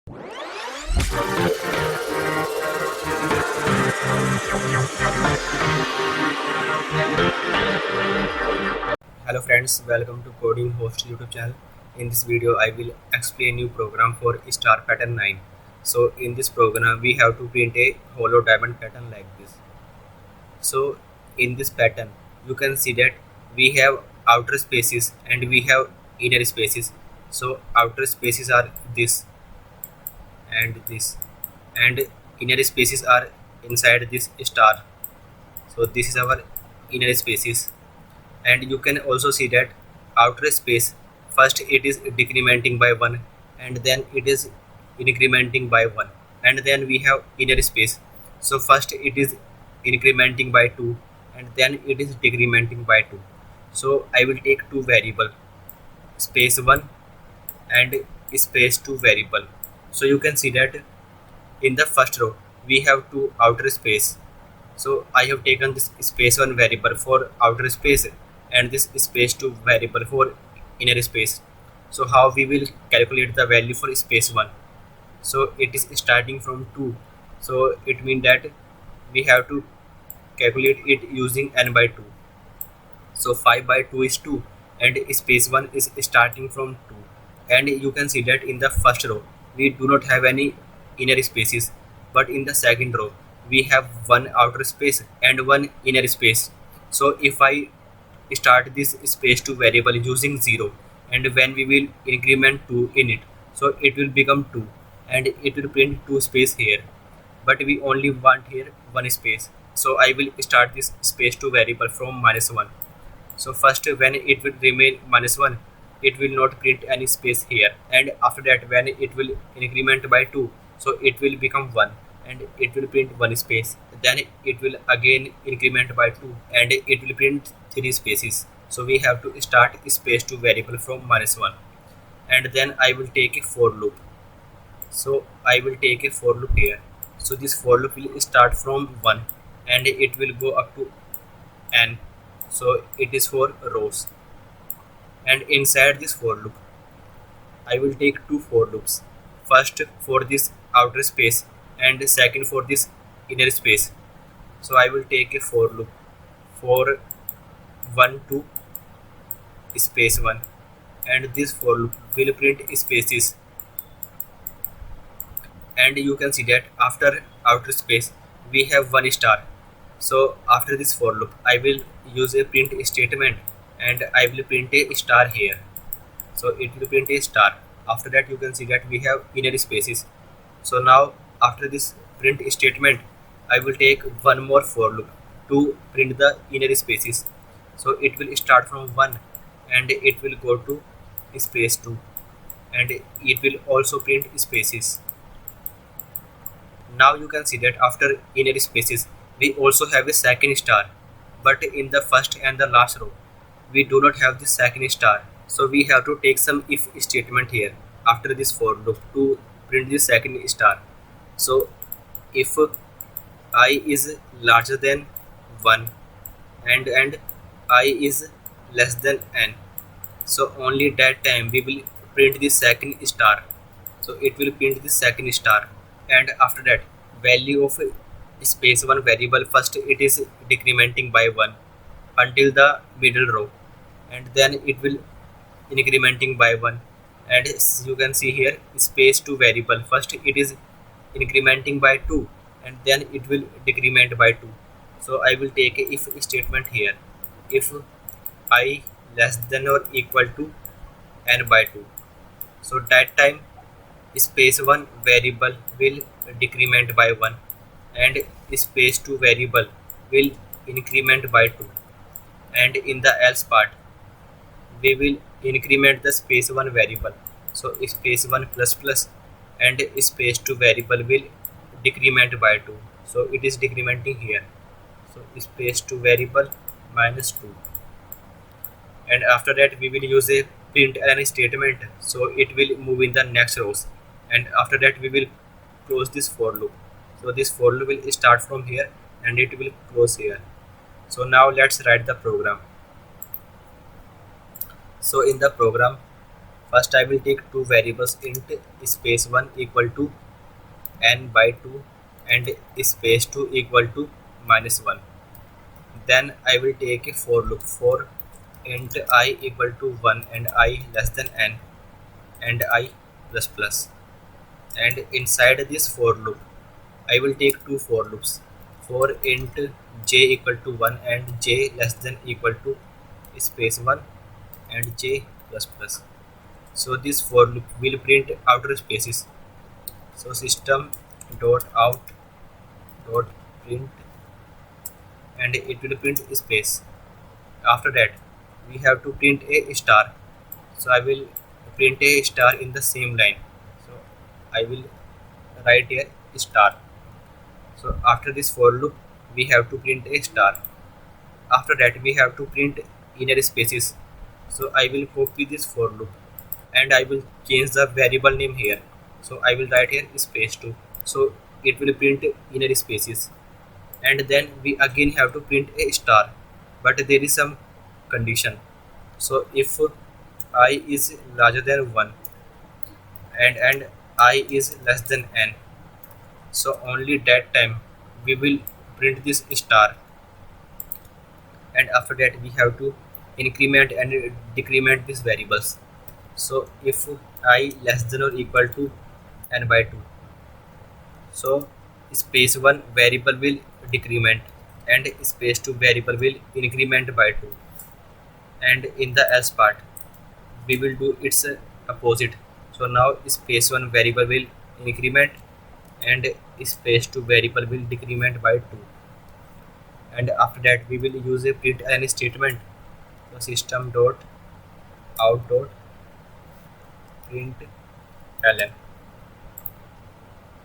Hello friends, welcome to Coding Host YouTube channel. In this video, I will explain you program for star pattern 9. So in this program, we have to print a hollow diamond pattern like this. So in this pattern, you can see that we have outer spaces and we have inner spaces. So outer spaces are this and this, and inner spaces are inside this star. So this is our inner spaces, and you can also see that outer space, first it is decrementing by 1 and then it is incrementing by 1, and then we have inner space. So first it is incrementing by 2 and then it is decrementing by 2. So I will take two variable, space 1 and space 2 variable. So you can see that in the first row we have two outer space. So I have taken this space 1 variable for outer space and this space 2 variable for inner space. So how we will calculate the value for space 1? So it is starting from 2. So it means that we have to calculate it using n by 2. So 5 by 2 is 2 and space 1 is starting from 2. And you can see that in the first row we do not have any inner spaces, but in the second row we have one outer space and one inner space. So if I start this space 2 variable using 0, and when we will increment 2 in it, so it will become 2 and it will print 2 space here, but we only want here 1 space. So I will start this space 2 variable from -1. So first when it will remain -1, it will not print any space here, and after that when it will increment by 2, so it will become 1 and it will print 1 space. Then it will again increment by 2 and it will print 3 spaces. So we have to start space 2 variable from -1, and then I will take a for loop. So I will take a for loop here. So this for loop will start from 1 and it will go up to n. So it is for rows, and inside this for loop I will take two for loops, first for this outer space and second for this inner space. So I will take a for loop for 1 to space 1, and this for loop will print spaces. And you can see that after outer space we have one star. So after this for loop I will use a print statement and I will print a star here. So it will print a star. After that you can see that we have inner spaces. So now after this print statement I will take one more for loop to print the inner spaces. So it will start from 1 and it will go to space 2 and it will also print spaces. Now you can see that after inner spaces we also have a second star, but in the first and the last row we do not have the second star. So we have to take some if statement here after this for loop to print the second star. So if I is larger than 1 and I is less than n, so only that time we will print the second star. So it will print the second star, and after that value of space 1 variable, first it is decrementing by 1 until the middle row, and then it will incrementing by 1, and you can see here space 2 variable, first it is incrementing by 2 and then it will decrement by 2. So I will take a if statement here. If I less than or equal to n by 2, so that time space 1 variable will decrement by 1 and space 2 variable will increment by 2, and in the else part we will increment the space 1 variable. So space 1 plus plus and space 2 variable will decrement by 2. So it is decrementing here. So space 2 variable -2, and after that we will use a print ln statement. So it will move in the next rows, and after that we will close this for loop. So this for loop will start from here and it will close here. So now let's write the program. So in the program, First I will take two variables int space 1 equal to n by 2 and space 2 equal to -1. Then I will take a for loop for int I equal to 1 and I less than n and I plus plus. And inside this for loop I will take two for loops for int j equal to 1 and j less than equal to space 1 and j plus plus. So this for loop will print outer spaces. So system dot out dot print and it will print space. After that we have to print a star. So I will print a star in the same line. So I will write here star. So after this for loop we have to print a star. After that we have to print inner spaces. So I will copy this for loop and I will change the variable name here. So I will write here space 2. So it will print inner spaces. And then we again have to print a star, but there is some condition. So if I is larger than 1 and I is less than n, so only that time we will print this star. And after that we have to increment and decrement these variables. So if I less than or equal to n by 2, so space 1 variable will decrement and space 2 variable will increment by 2. And in the else part we will do its opposite. So now space 1 variable will increment and space 2 variable will decrement by 2. And after that we will use a println statement. So system dot out dot println.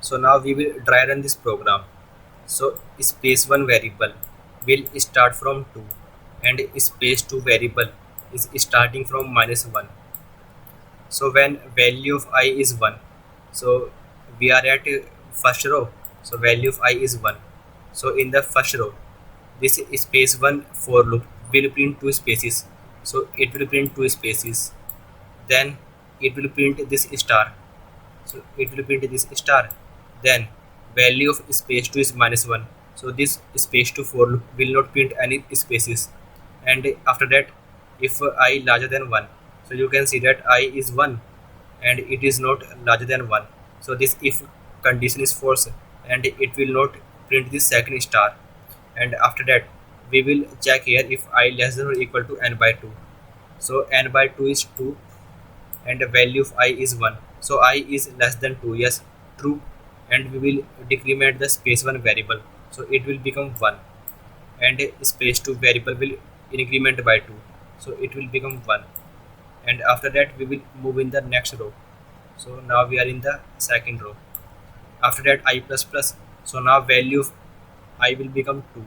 So now we will dry run this program. So space 1 variable will start from 2 and space 2 variable is starting from -1. So when value of I is 1, so we are at first row, so value of I is 1. So in the first row this space 1 for loop will print two spaces. So it will print two spaces. Then it will print this star. So it will print this star. Then value of space 2 is -1. So this space 2 for loop will not print any spaces. And after that if I larger than 1, so you can see that I is 1 and it is not larger than 1. So this if condition is false and it will not print this second star. And after that we will check here if I less than or equal to n by 2. So n by 2 is 2 and the value of I is 1. So I is less than 2, yes, true. And we will decrement the space 1 variable. So it will become 1 and space 2 variable will increment by 2. So it will become 1. And after that we will move in the next row. So now we are in the second row. After that I plus plus. So now value of I will become 2.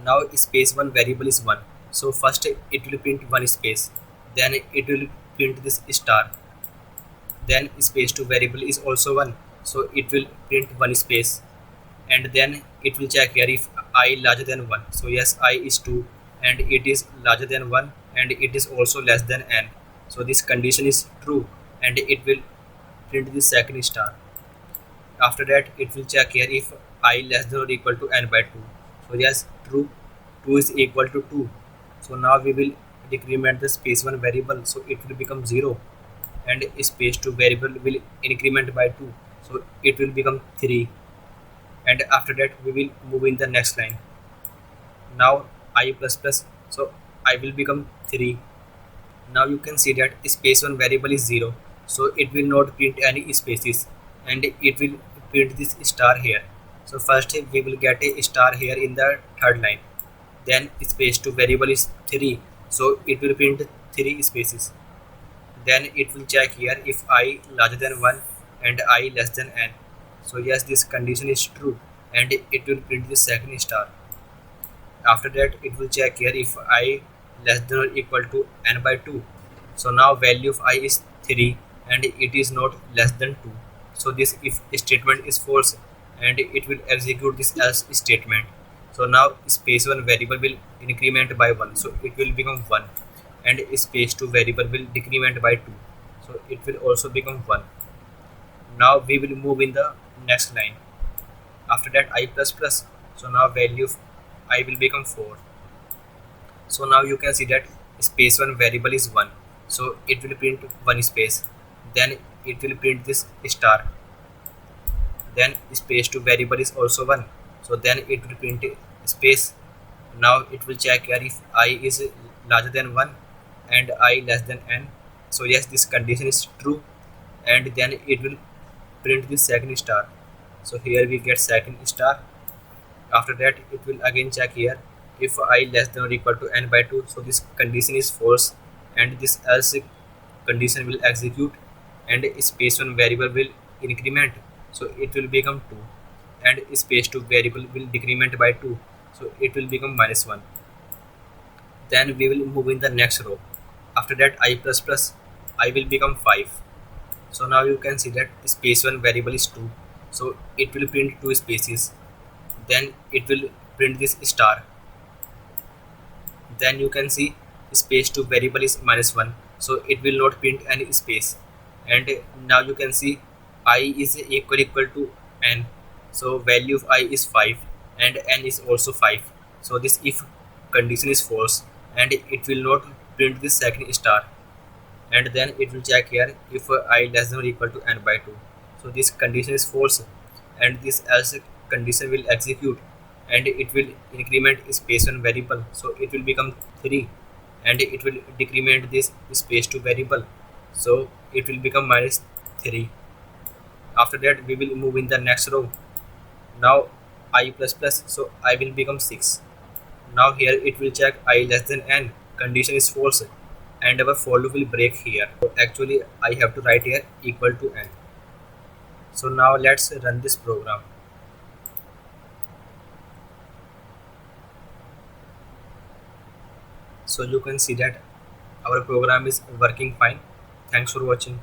Now space 1 variable is 1. So first it will print one space. Then it will print this star. Then space 2 variable is also 1. So it will print one space. And then it will check here if I larger than 1. So yes, I is 2 and it is larger than 1 and it is also less than n. So this condition is true and it will print the second star. After that it will check here if I less than or equal to n by 2. So yes, true, 2 is equal to 2. So now we will decrement the space 1 variable. So it will become 0 and space 2 variable will increment by 2. So it will become 3. And after that we will move in the next line. Now I plus plus, so I will become 3. Now you can see that space 1 variable is 0. So it will not print any spaces and it will print this star here. So first we will get a star here in the third line. Then space 2 variable is 3. So it will print 3 spaces. Then it will check here if I larger than 1 and I less than n. So yes, this condition is true and it will print the second star. After that it will check here if I less than or equal to n by 2. So now value of I is 3 and it is not less than 2. So this if statement is false and it will execute this else statement. So now space 1 variable will increment by 1. So it will become 1 and space to variable will decrement by 2, so it will also become 1. Now we will move in the next line. After that I plus plus, so now value of I will become 4. So now you can see that space 1 variable is 1, so it will print 1 space. Then it will print this star. Then space to variable is also 1, so then it will print space. Now it will check here if I is larger than 1 and I less than n. So yes, this condition is true, and then it will print the second star. So here we get second star. After that it will again check here if I less than or equal to n by 2, so this condition is false, and this else condition will execute, and space 1 variable will increment, so it will become 2, and space 2 variable will decrement by 2, so it will become -1. Then we will move in the next row. After that I plus plus, I will become 5. So now you can see that space 1 variable is 2, so it will print 2 spaces. Then it will print this star. Then you can see space 2 variable is -1, so it will not print any space. And now you can see I is equal to n, so value of I is 5 and n is also 5, so this if condition is false, and it will not print the second star. And then it will check here if I less than or equal to n by 2, so this condition is false, and this else condition will execute, and it will increment space 1 variable, so it will become 3, and it will decrement this space 2 variable, so it will become -3. After that we will move in the next row. Now I plus plus, so I will become 6. Now here it will check I less than n, condition is false, and our for loop will break here. So actually I have to write here equal to n. So now let's run this program. So you can see that our program is working fine. Thanks for watching.